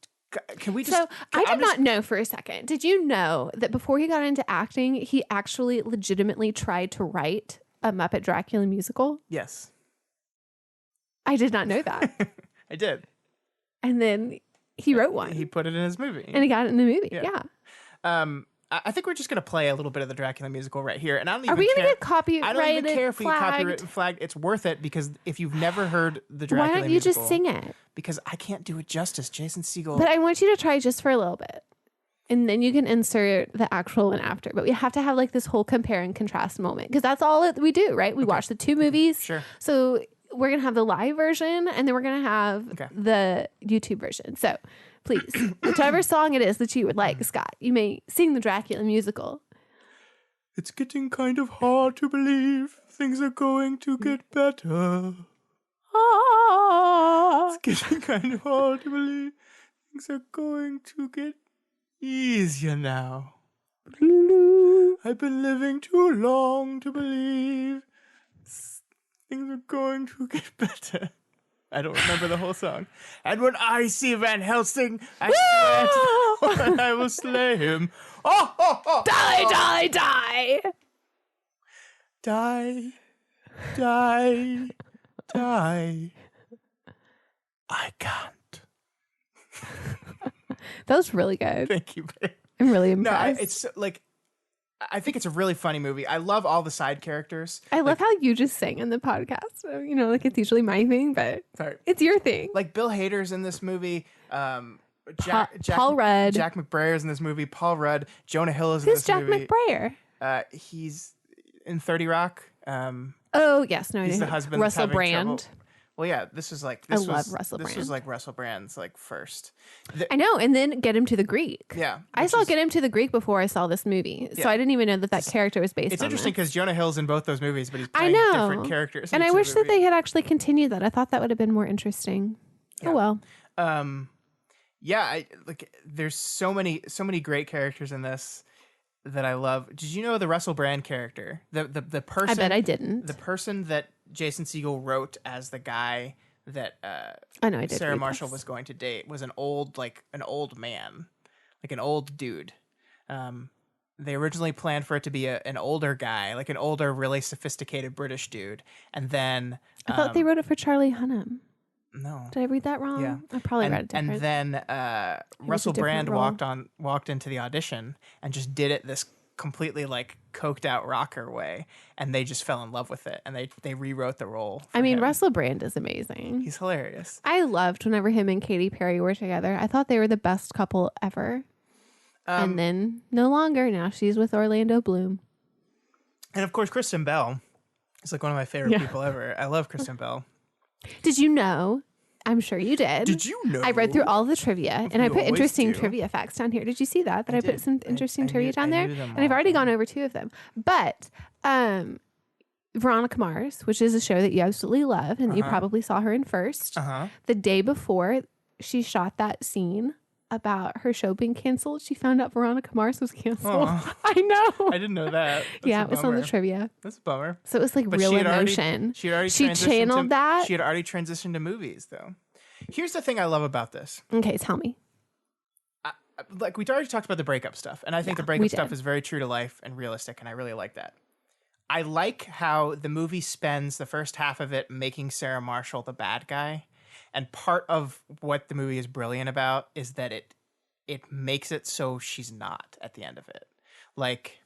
Can we just? So I did not know for a second. Did you know that before he got into acting, he actually legitimately tried to write a Muppet Dracula musical? Yes, I did not know that. I did. And then he wrote one. He put it in his movie, and he got it in the movie. Yeah. I think we're just gonna play a little bit of the Dracula musical right here, and I don't even. Are we gonna care. get copyrighted? I don't even care if we get flagged? copyright flagged. It's worth it because if you've never heard the Dracula Why don't you musical, just sing it? Because I can't do it justice. Jason Segel. But I want you to try just for a little bit. And then you can insert the actual one after. But we have to have like this whole compare and contrast moment because that's all that we do, right? We watch the two movies. Sure. So we're going to have the live version and then we're going to have Okay. the YouTube version. So please, whichever song it is that you would like, Scott, you may sing the Dracula musical. It's getting kind of hard to believe things are going to get better. Ah. It's getting kind of hard to believe things are going to get easier now. I've been living too long to believe things are going to get better. I don't remember the whole song. And when I see Van Helsing, I swear to God I will slay him. Oh, oh, oh, Die, oh. die, die. Die, die, die. I can't. That was really good. Thank you, babe. I'm really No, impressed. it's like, I think it's a really funny movie. I love all the side characters. I love how you just sing in the podcast. So, like it's usually my thing, but Sorry. it's your thing. Like Bill Hader's in this movie. Paul Rudd. Jack McBrayer's in this movie. Paul Rudd. Jonah Hill is in Who's this Jack movie. McBrayer? He's in 30 Rock. Oh, yes. No, I He's know. the husband that's Russell having Brand. trouble. Well, yeah, this was like I love Russell This was Brand. like Russell Brand's like first. I know. And then Get Him to the Greek. Yeah, I which saw is- Get Him to the Greek before I saw this movie. So Yeah. I didn't even know that character was based It's on interesting this. because Jonah Hill's in both those movies, but he's I playing know. different characters. And in I each wish that movie. they had actually continued that. I thought that would have been more interesting. Yeah. Oh, well. Yeah, there's so many great characters in this that I love. Did you know the Russell Brand character? The person I bet I didn't. The person that Jason Segel wrote as the guy that I know I did. Sarah read Marshall this. was going to date was an old man, like an old dude. They originally planned for it to be an older guy, like an older, really sophisticated British dude, and then I thought they wrote it for Charlie Hunnam. no. Did I read that wrong? Yeah. I probably read it different. And then Russell different Brand role. walked into the audition and just did it this completely like coked out rocker way, and they just fell in love with it, and they rewrote the role. For I mean, him. Russell Brand is amazing. He's hilarious. I loved whenever him and Katy Perry were together. I thought they were the best couple ever. And then no longer. Now she's with Orlando Bloom. And of course, Kristen Bell is like one of my favorite Yeah. people ever. I love Kristen Bell. Did you know? I'm sure you did. Did you know? I read through all the trivia and I You put always interesting do. trivia facts down here. Did you see that? I put did. some interesting I trivia knew- down I there? knew them And I've all. already gone over 2 of them. But Veronica Mars, which is a show that you absolutely love and that you probably saw her in first, the day before she shot that scene about her show being canceled, she found out Veronica Mars was canceled. Aw. I know. I didn't know that. That's Yeah, a it was on the bummer. trivia. That's a bummer. So it was like But real she had already- emotion. She had already She transitioned channeled to, that. She had already transitioned to movies, though. Here's the thing I love about this. Okay, tell me. Like we already talked about the breakup stuff, and I think the we breakup stuff did. is very true to life and realistic, and I really like that. I like how the movie spends the first half of it making Sarah Marshall the bad guy, and part of what the movie is brilliant about is that it makes it so she's not at the end of it. Like,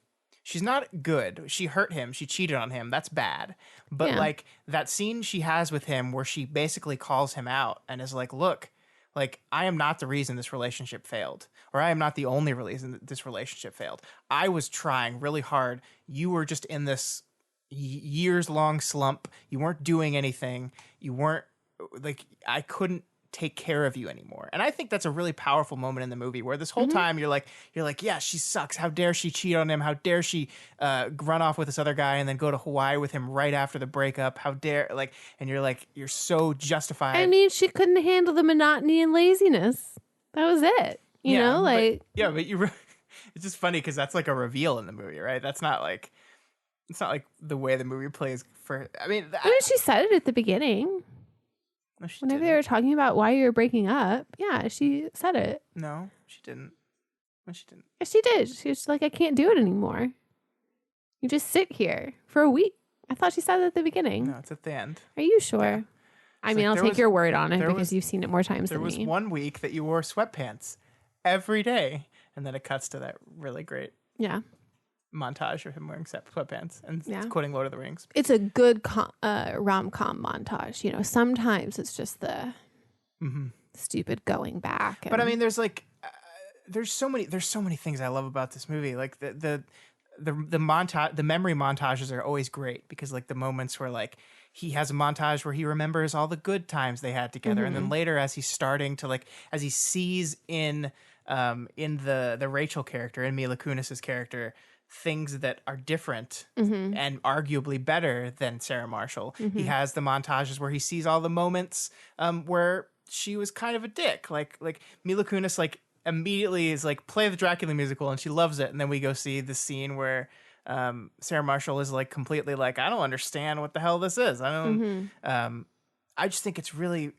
she's not good. She hurt him. She cheated on him. That's bad. But Yeah. like that scene she has with him where she basically calls him out and is like, look, like, I am not the reason this relationship failed, or I am not the only reason that this relationship failed. I was trying really hard. You were just in this, years long slump. You weren't doing anything. You weren't like, I couldn't take care of you anymore. And I think that's a really powerful moment in the movie where this whole time you're like, yeah, she sucks. How dare she cheat on him? How dare she run off with this other guy and then go to Hawaii with him right after the breakup? How dare, like, and you're like, you're so justified. I mean, she couldn't handle the monotony and laziness. That was it. You know, like, but it's just funny because that's like a reveal in the movie, right? That's not like, it's not like the way the movie plays for, I mean, she said it at the beginning. No, she Whenever didn't. they were talking about why you were breaking up, yeah, she said it. No, she didn't. No, she didn't. Yeah, she did. She was like, I can't do it anymore. You just sit here for a week. I thought she said it at the beginning. No, it's at the end. Are you sure? Yeah. I mean, I'll take your word on it because you've seen it more times than me. There was 1 week that you wore sweatpants every day, and then it cuts to that really great montage of him wearing sweatpants and quoting Lord of the Rings. It's a good rom-com montage. You know, sometimes it's just the stupid going back. But I mean, there's like, there's so many things I love about this movie. Like the montage, the memory montages are always great because like the moments where like he has a montage where he remembers all the good times they had together, and then later as he's starting to like, as he sees in the Rachel character, in Mila Kunis's character, things that are different and arguably better than Sarah Marshall. He has the montages where he sees all the moments where she was kind of a dick. Like Mila Kunis like immediately is like, play the Dracula musical, and she loves it. And then we go see the scene where Sarah Marshall is like completely like, I don't understand what the hell this is. I don't I just think it's really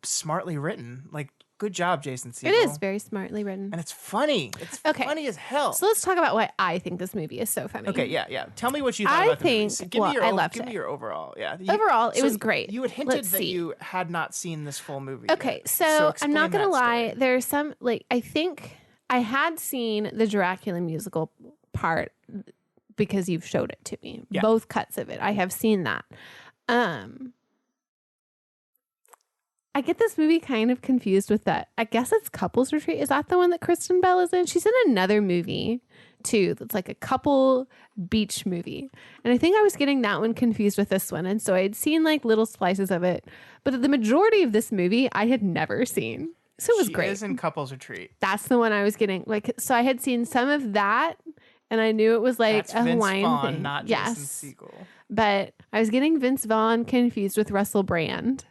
smartly written. Like, good job, Jason Segel. It is very smartly written. And it's funny. It's funny as hell. So let's talk about why I think this movie is so funny. Okay, yeah. Tell me what you thought about the movie. So I loved it. Give me your overall. Yeah. Overall, it was great. You had hinted that you had not seen this full movie. Okay, yet. so I'm not going to lie. There's some, like, I think I had seen the Dracula musical part because you've showed it to me. Yeah. Both cuts of it. I have seen that. I get this movie kind of confused with that. I guess it's Couples Retreat. Is that the one that Kristen Bell is in? She's in another movie too. That's like a couple beach movie. And I think I was getting that one confused with this one. And so I had seen like little slices of it. But the majority of this movie I had never seen. So it was great. She is in Couples Retreat. That's the one I was getting. Like, so I had seen some of that and I knew it was like that's a Vince Hawaiian Vaughn, thing. Not Jason Segel. But I was getting Vince Vaughn confused with Russell Brand.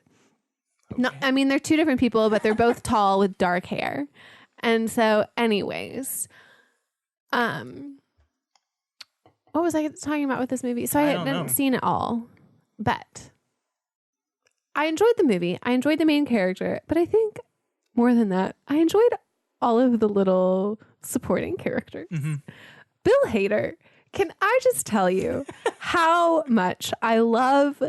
Okay. No, I mean, they're two different people, but they're both tall with dark hair. And so anyways, what was I talking about with this movie? So I hadn't seen it all, but I enjoyed the movie. I enjoyed the main character, but I think more than that, I enjoyed all of the little supporting characters. Bill Hader. Can I just tell you how much I love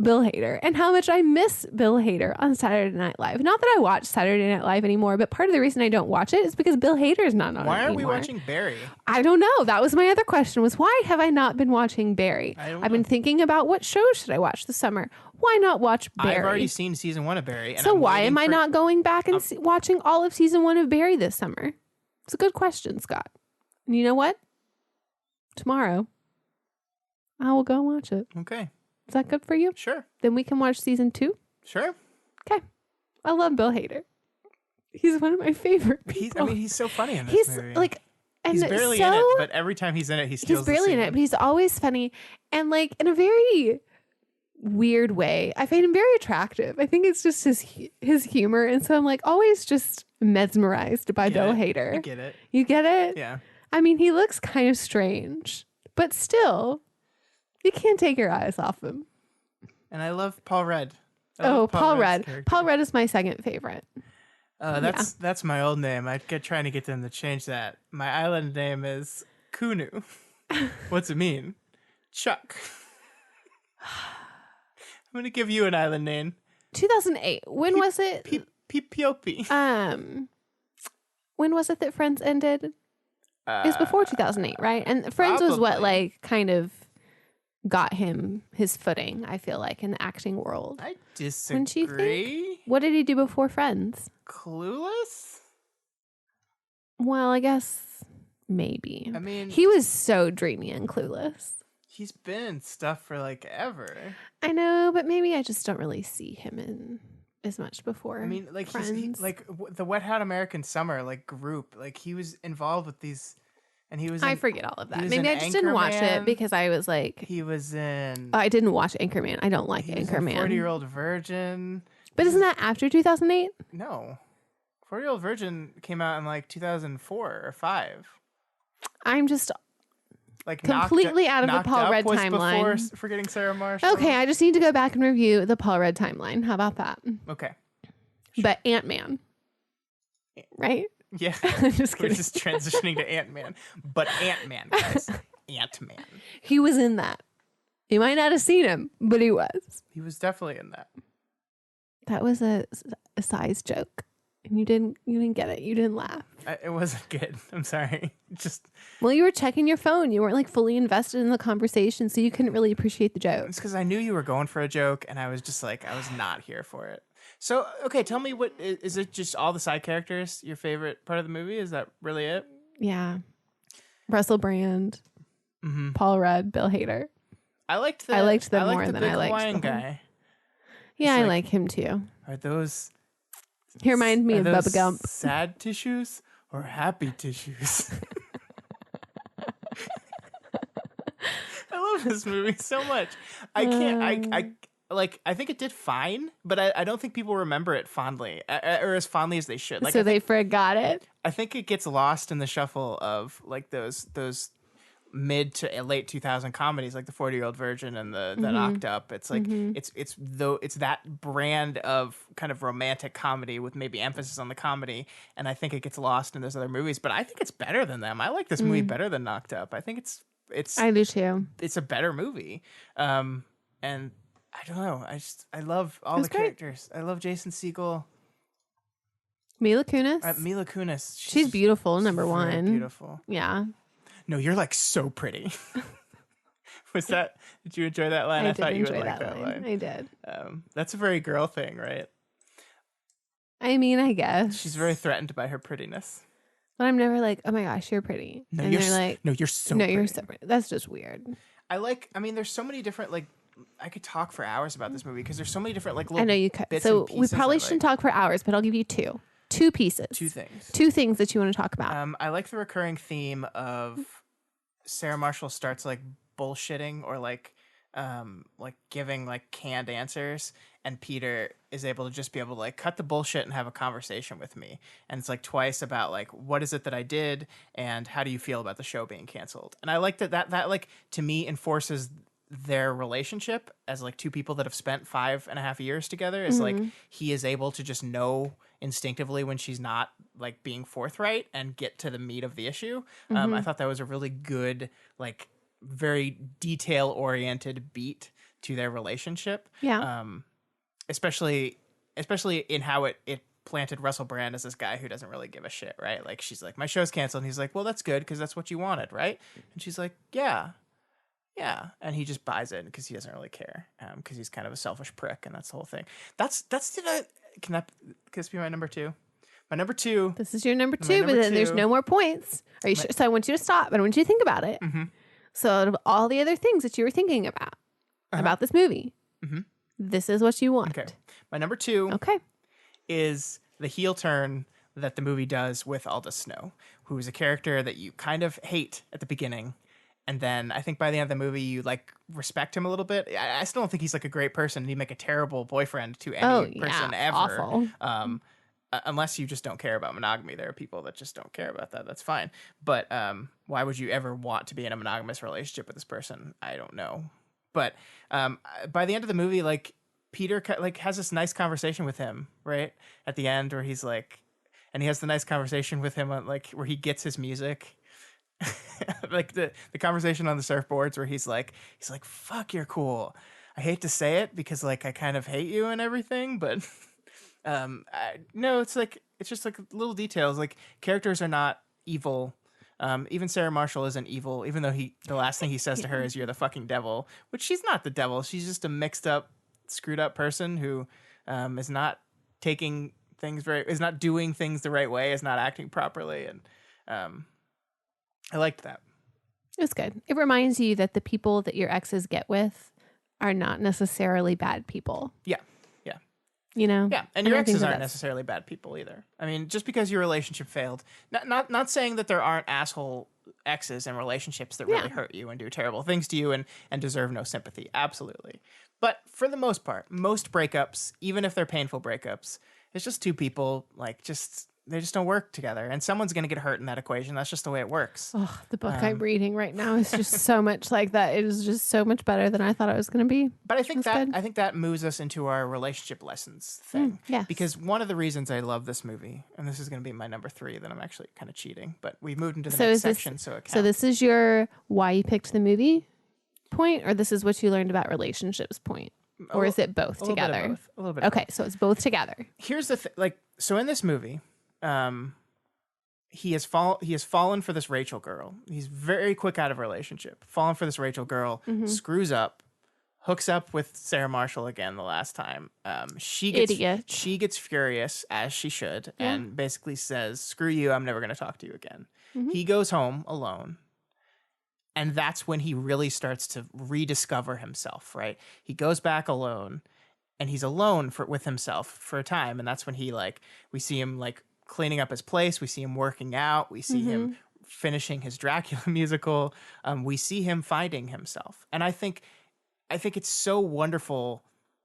Bill Hader and how much I miss Bill Hader on Saturday Night Live? Not that I watch Saturday Night Live anymore, but part of the reason I don't watch it is because Bill Hader is not on it Why aren't anymore. we watching Barry? I don't know. That was my other question, was why have I not been watching Barry? I've been thinking about what shows should I watch this summer. Why not watch Barry? I've already seen season 1 of Barry. And so why am I not going back and watching all of season 1 of Barry this summer? It's a good question, Scott. And you know what? Tomorrow, I will go watch it. Okay. Is that good for you? Sure. Then we can watch season 2? Sure. Okay. I love Bill Hader. He's one of my favorite people. He's so funny in this movie. Like, and he's barely in it, but every time he's in it, he steals He's barely in it, but he's always funny. And like, in a very weird way, I find him very attractive. I think it's just his humor. And so I'm like always just mesmerized by Bill Hader. I get it. You get it? Yeah. I mean, he looks kind of strange, but still, you can't take your eyes off him. And I love Paul Rudd. Paul Rudd. Paul Rudd is my second favorite. That's my old name. Trying to get them to change that. My island name is Kunu. What's it mean? Chuck. I'm going to give you an island name. 2008. When was it? Piopi. When was it that Friends ended? It was before 2008, right? And Friends was what, like, kind of got him his footing, I feel like, in the acting world. I disagree. Wouldn't you think? What did he do before Friends? Clueless? Well, I guess maybe. I mean, he was so dreamy and Clueless. He's been in stuff for like ever. I know, but maybe I just don't really see him in as much before. I mean, like Friends. the Wet Hot American Summer like group. Like he was involved with these, and he was. I in, forget all of he that. was Maybe in I just didn't watch it Anchorman. because I was like, He was in. I didn't watch Anchorman. I don't like He was in Anchorman. 40-Year-Old Virgin. But isn't that after 2008? No, 40-Year-Old Virgin came out in like 2004 or 5. I'm just Like completely out of the Knocked Paul Up Rudd was timeline. Before Forgetting Sarah Marshall. Okay, I just need to go back and review the Paul Rudd timeline. How about that? Okay. But Ant-Man, right? Yeah. I'm just We're kidding. just transitioning to Ant-Man. But Ant-Man, guys. Ant-Man. He was in that. You might not have seen him, but he was. He was definitely in that. That was a size joke. And you didn't get it. You didn't laugh. It wasn't good. I'm sorry. Just Well, you were checking your phone. You weren't like fully invested in the conversation, so you couldn't really appreciate the joke. it's because I knew you were going for a joke, and I was just like, I was not here for it. So, okay, tell me what is it? Just all the side characters? Your favorite part of the movie? Is that really it? Yeah. Russell Brand, Mm-hmm. Paul Rudd, Bill Hader. I liked them more the than big I liked Hawaiian the whole- guy. Yeah, It's I like- like him too. Are those? He reminded me are of those Bubba Gump. Sad tissues or happy tissues? I love this movie so much. I can't. I think it did fine, but I don't think people remember it fondly or as fondly as they should. Like, So they forgot it. I think it gets lost in the shuffle of like those mid to late 2000 comedies like the 40-Year-Old Virgin and the Knocked Up. It's like it's that brand of kind of romantic comedy with maybe emphasis on the comedy, and I think it gets lost in those other movies. But I think it's better than them. I like this movie better than Knocked Up. I think it's I do too. it's a better movie. And I don't know. I love all the great. characters. I love Jason Segel. Mila Kunis. Mila Kunis. She's beautiful, number very one. Beautiful. Yeah. No, you're like so pretty. Did you enjoy that line? I did thought you would enjoy like that line. I did. That's a very girl thing, right? I mean, I guess. She's very threatened by her prettiness. But I'm never like, oh my gosh, you're pretty. No, and you're they're like, no, you're so no, pretty. you're so pretty. That's just weird. I mean, there's so many different like. I could talk for hours about this movie because there's so many different like little. I know you could. Bits So and we pieces probably that, shouldn't like, talk for hours, but I'll give you two pieces. Two things that you want to talk about. I like the recurring theme of Sarah Marshall starts like bullshitting or like giving like canned answers, and Peter is able to just be able to like cut the bullshit and have a conversation with me. And it's like twice about like what is it that I did and how do you feel about the show being canceled. And I like that like to me enforces their relationship as like two people that have spent 5.5 years together is like he is able to just know instinctively when she's not like being forthright and get to the meat of the issue. I thought that was a really good, like very detail oriented beat to their relationship. Yeah. Especially in how it planted Russell Brand as this guy who doesn't really give a shit, right? Like she's like, my show's canceled, and he's like, well, that's good because that's what you wanted, right? And she's like, yeah, and he just buys it because he doesn't really care, because he's kind of a selfish prick, and that's the whole thing. Can this be my number two? My number two. This is your number My 2, number but then there's two- no more points. Are you sure? So I want you to stop, but I want you to think about it. Mm-hmm. So out of all the other things that you were thinking about this movie, this is what you want. Okay, my number two. Okay. Is the heel turn that the movie does with Aldous Snow, who is a character that you kind of hate at the beginning. And then I think by the end of the movie, you like respect him a little bit. I still don't think he's like a great person. He'd make a terrible boyfriend to any person ever. Awful. Unless you just don't care about monogamy. There are people that just don't care about that. That's fine. But why would you ever want to be in a monogamous relationship with this person? I don't know. But by the end of the movie, like Peter like has this nice conversation with him, right? At the end where he's like, and he has the nice conversation with him on like where he gets his music. Like the conversation on the surfboards where he's like, fuck, you're cool. I hate to say it because like I kind of hate you and everything, but no, it's just like little details. Like characters are not evil. Even Sarah Marshall isn't evil, even though the last thing he says to her is "You're the fucking devil," which she's not the devil. She's just a mixed up, screwed up person who is not taking things is not doing things the right way, is not acting properly, and I liked that. It's good. It reminds you that the people that your exes get with are not necessarily bad people. Yeah. Yeah. You know? Yeah. And your I think exes aren't that's- necessarily bad people either. I mean, just because your relationship failed, not saying that there aren't asshole exes and relationships that really hurt you and do terrible things to you and deserve no sympathy. Absolutely. But for the most part, most breakups, even if they're painful breakups, it's just two people, like, they just don't work together. And someone's going to get hurt in that equation. That's just the way it works. Oh, the book I'm reading right now is just so much like that. It is just so much better than I thought it was going to be. But I think That's good. I think that moves us into our relationship lessons thing. yes. Because one of the reasons I love this movie, and this is going to be my number 3, that I'm actually kind of cheating, but we've moved into the next is this- section, so it counts. So this is your why you picked the movie point, or this is what you learned about relationships point? Or is it both a little bit of together? both. A little bit of Okay, so it's both together. Here's the thing, like, so in this movie, he has fallen for this Rachel girl. He's very quick out of a relationship. Fallen for this Rachel girl, screws up, hooks up with Sarah Marshall again the last time. She gets furious, as she should, and basically says, "Screw you, I'm never going to talk to you again." He goes home alone. And that's when he really starts to rediscover himself, right? He goes back alone, and he's alone with himself for a time. And that's when we see him cleaning up his place. We see him working out. We see him finishing his Dracula musical. We see him finding himself. And I think it's so wonderful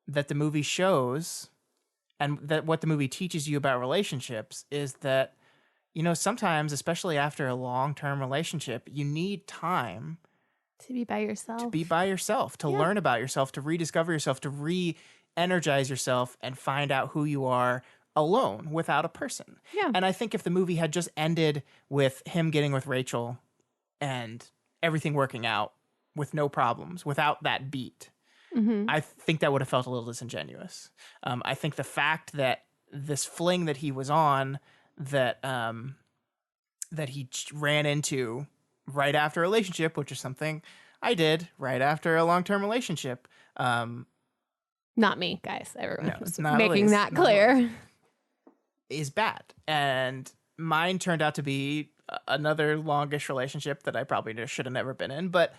that the movie shows, and that what the movie teaches you about relationships is that, you know, sometimes, especially after a long-term relationship, you need time To be by yourself. to learn about yourself, to rediscover yourself, to re-energize yourself and find out who you are alone without a person. Yeah. And I think if the movie had just ended with him getting with Rachel and everything working out with no problems, without that beat, I think that would have felt a little disingenuous. I think the fact that this fling that he was on, that he ran into right after a relationship, which is something I did right after a long-term relationship. Not me, guys. Everyone No, was not making Elyse, that not clear. Is bad. And mine turned out to be another longish relationship that I probably should have never been in, but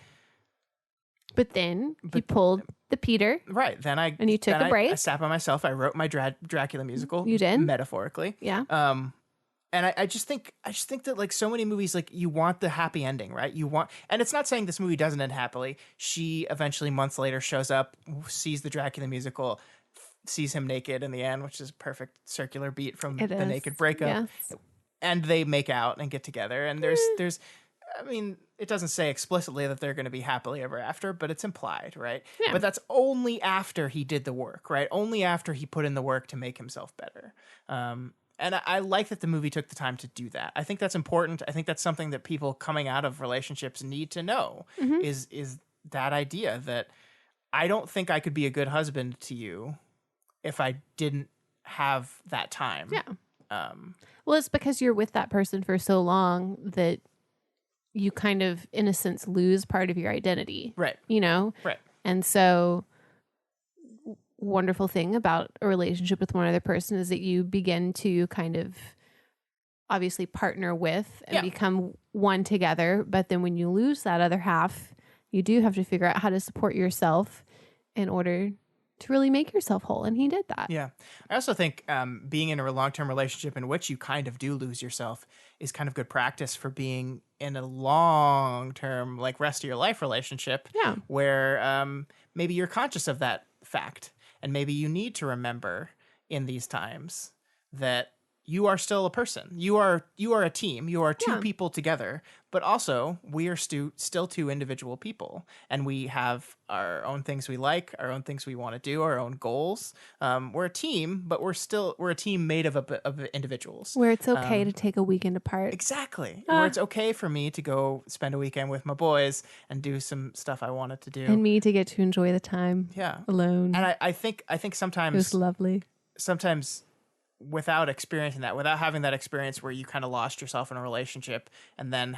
then you pulled the Peter. right. Then And you took a break. I sat by myself. I wrote my Dracula musical. You did? Metaphorically. Yeah. And I just think that, like, so many movies, like, you want the happy ending, right? And it's not saying this movie doesn't end happily. She eventually, months later, shows up, sees the Dracula musical, sees him naked in the end, which is a perfect circular beat from the naked breakup. Yes. And they make out and get together. And there's, I mean, it doesn't say explicitly that they're going to be happily ever after, but it's implied, right? Yeah. But that's only after he did the work, right? Only after he put in the work to make himself better. And I like that the movie took the time to do that. I think that's important. I think that's something that people coming out of relationships need to know, is that idea that I don't think I could be a good husband to you if I didn't have that time. Yeah. Well, it's because you're with that person for so long that you kind of, in a sense, lose part of your identity. Right. You know? Right. And so, wonderful thing about a relationship with one other person is that you begin to kind of obviously partner with and become one together. But then when you lose that other half, you do have to figure out how to support yourself in order to really make yourself whole. And he did that. Yeah. I also think being in a long-term relationship in which you kind of do lose yourself is kind of good practice for being in a long-term, like, rest of your life relationship. Yeah. Where maybe you're conscious of that fact. And maybe you need to remember in these times that you are still a person. You are a team. You are two people together. But also, we are still two individual people. And we have our own things we like, our own things we want to do, our own goals. We're a team, but we're a team made of individuals. Where it's okay to take a weekend apart. Exactly. Where it's okay for me to go spend a weekend with my boys and do some stuff I wanted to do. And me to get to enjoy the time alone. And I think sometimes it was lovely. Sometimes without experiencing that, without having that experience where you kind of lost yourself in a relationship and then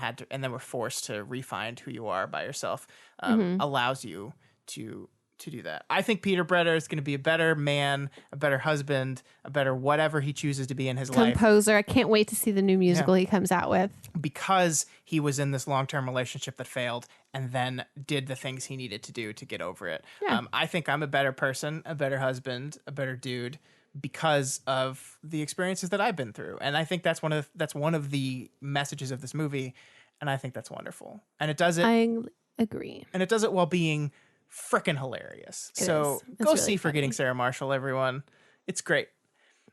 were forced to re-find who you are by yourself, allows you to do that. I think Peter Breder is going to be a better man, a better husband, a better whatever he chooses to be in his life. Composer. I can't wait to see the new musical he comes out with. because he was in this long-term relationship that failed and then did the things he needed to do to get over it. Yeah. I think I'm a better person, a better husband, a better dude because of the experiences that I've been through. And I think that's one of the messages of this movie, and I think that's wonderful. And it does it I agree. and it does it while being frickin' hilarious. So is. It's go really see Forgetting Sarah Marshall, everyone. It's great.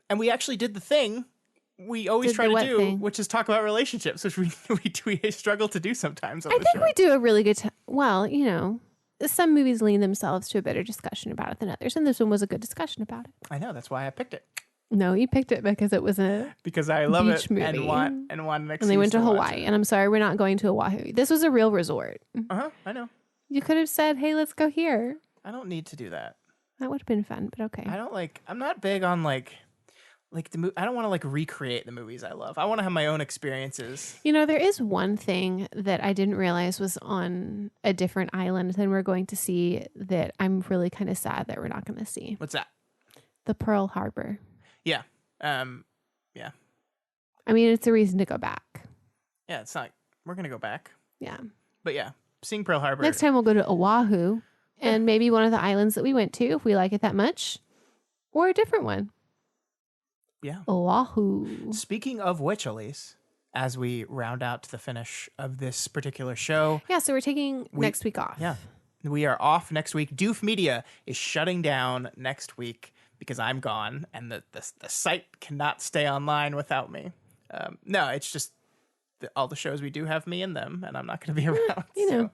And we actually did the thing we always try to do, which is talk about relationships, which we struggle to do sometimes on I the think show. we do a really good well, some movies lean themselves to a better discussion about it than others, and this one was a good discussion about it. I know, that's why I picked it. No, you picked it because it was because I love beach it movie. and want an excuse. And they went to Hawaii, and I'm sorry, we're not going to Oahu. This was a real resort. I know. You could have said, "Hey, let's go here." I don't need to do that. That would have been fun, but okay. I'm not big on I don't want to recreate the movies I love. I want to have my own experiences. There is one thing that I didn't realize was on a different island than we're going to see that I'm really kind of sad that we're not going to see. What's that? The Pearl Harbor. Yeah. Yeah. I mean, it's a reason to go back. Yeah, it's not. We're going to go back. Yeah. But yeah, seeing Pearl Harbor. Next time we'll go to Oahu and maybe one of the islands that we went to if we like it that much, or a different one. Yeah. Oahu. Speaking of which, Elyse, as we round out to the finish of this particular show. Yeah, so we're taking next week off. Yeah. We are off next week. Doof Media is shutting down next week because I'm gone and the site cannot stay online without me. No, it's just all the shows we do have me in them, and I'm not going to be around. So,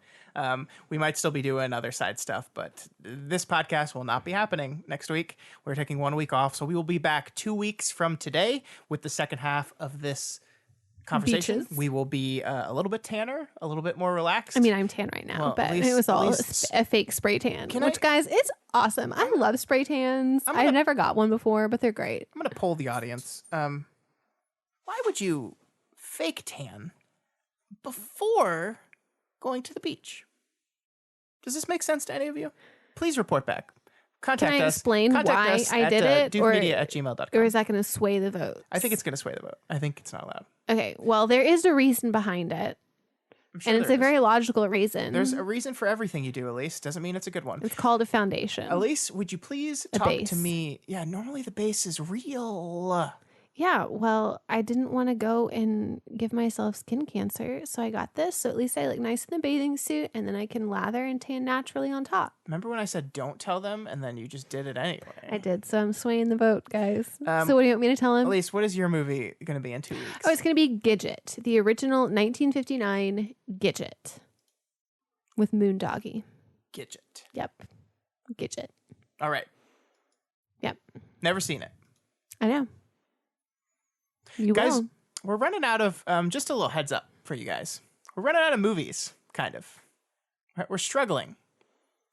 we might still be doing other side stuff, but this podcast will not be happening next week. We're taking 1 week off, so we will be back 2 weeks from today with the second half of this conversation. Beaches. We will be a little bit tanner, a little bit more relaxed. I mean, I'm tan right now, but it was all a fake spray tan, guys, it's awesome. I love spray tans. I've never got one before, but they're great. I'm going to poll the audience. Why would you fake tan before going to the beach? Does this make sense to any of you? Please report back. Contact us. Can I explain why I did it? doofmedia@gmail.com. Or is that going to sway the vote? I think it's going to sway the vote. I think it's not allowed. Okay, well, there is a reason behind it. Sure and it's a very logical reason. There's a reason for everything you do, Elyse. Doesn't mean it's a good one. It's called a foundation. Elyse, would you please talk to me? Yeah, normally the base is real. Yeah, well, I didn't want to go and give myself skin cancer, so I got this. So at least I look nice in the bathing suit, and then I can lather and tan naturally on top. Remember when I said don't tell them, and then you just did it anyway? I did, so I'm swaying the vote, guys. So what do you want me to tell him? Elyse, what is your movie going to be in 2 weeks? Oh, it's going to be Gidget, the original 1959 Gidget with Moondoggy. Gidget. Yep, Gidget. All right. Yep. Never seen it. I know. You guys, will. We're running out of, just a little heads up for you guys. We're running out of movies, kind of. Right? We're struggling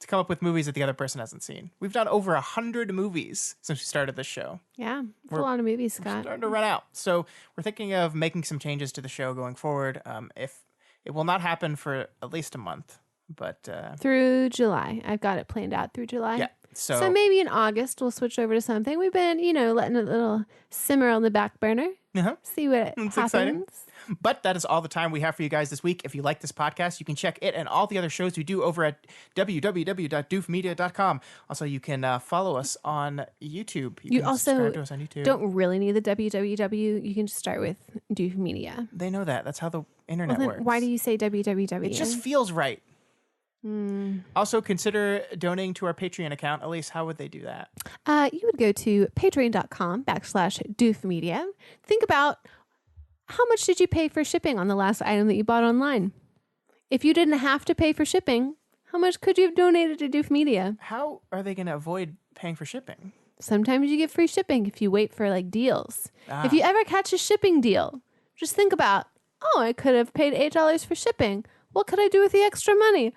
to come up with movies that the other person hasn't seen. We've done over 100 movies since we started this show. Yeah, it's a lot of movies, Scott. We're starting to run out. So we're thinking of making some changes to the show going forward. If it will not happen for at least a month, but through July. I've got it planned out through July. Yeah. So maybe in August we'll switch over to something. We've been, letting it a little simmer on the back burner. See what happens. Exciting. But that is all the time we have for you guys this week. If you like this podcast, you can check it and all the other shows we do over at www.doofmedia.com. Also, you can follow us on YouTube. You can also subscribe to us on YouTube. Don't really need the www. You can just start with Doof Media. They know that. That's how the internet works. Why do you say www? It just feels right. Also, consider donating to our Patreon account. Elyse, how would they do that? You would go to patreon.com/doofmedia. Think about how much did you pay for shipping on the last item that you bought online? If you didn't have to pay for shipping, how much could you have donated to Doof Media? How are they going to avoid paying for shipping? Sometimes you get free shipping if you wait for deals. If you ever catch a shipping deal, just think about, I could have paid $8 for shipping. What could I do with the extra money?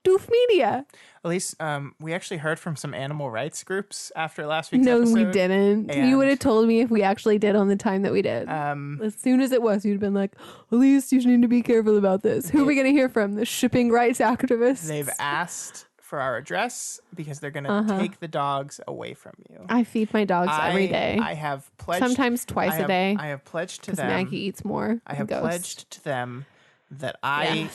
Doof Media. Elyse, we actually heard from some animal rights groups after last week's episode. episode. No, we didn't. You would have told me if we actually did on the time that we did. As soon as it was, you'd have been like, Elyse, you need to be careful about this. Who are we going to hear from? The shipping rights activists? They've asked for our address because they're going to take the dogs away from you. I feed my dogs every day. I have pledged. Sometimes twice a day. I have pledged to because them. Maggie eats more. I have pledged to them that I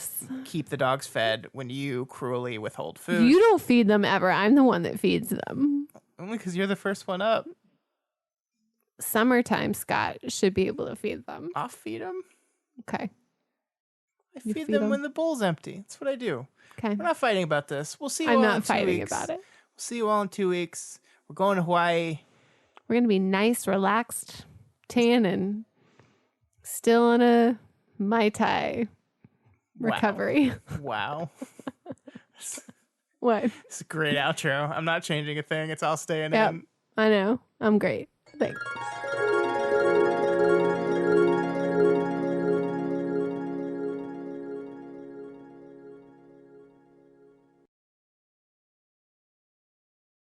keep the dogs fed when you cruelly withhold food. You don't feed them ever. I'm the one that feeds them. Only because you're the first one up. Summertime, Scott should be able to feed them. I'll feed them. Okay. I feed them when the bowl's empty. That's what I do. Okay. We're not fighting about this. We'll see you I'm all not in 2 fighting weeks. about it. We'll see you all in 2 weeks. We're going to Hawaii. We're going to be nice, relaxed, tan, and still in a Mai Tai recovery. Wow. What? It's a great outro. I'm not changing a thing. It's all staying Yep. in. I know. I'm great. Thanks.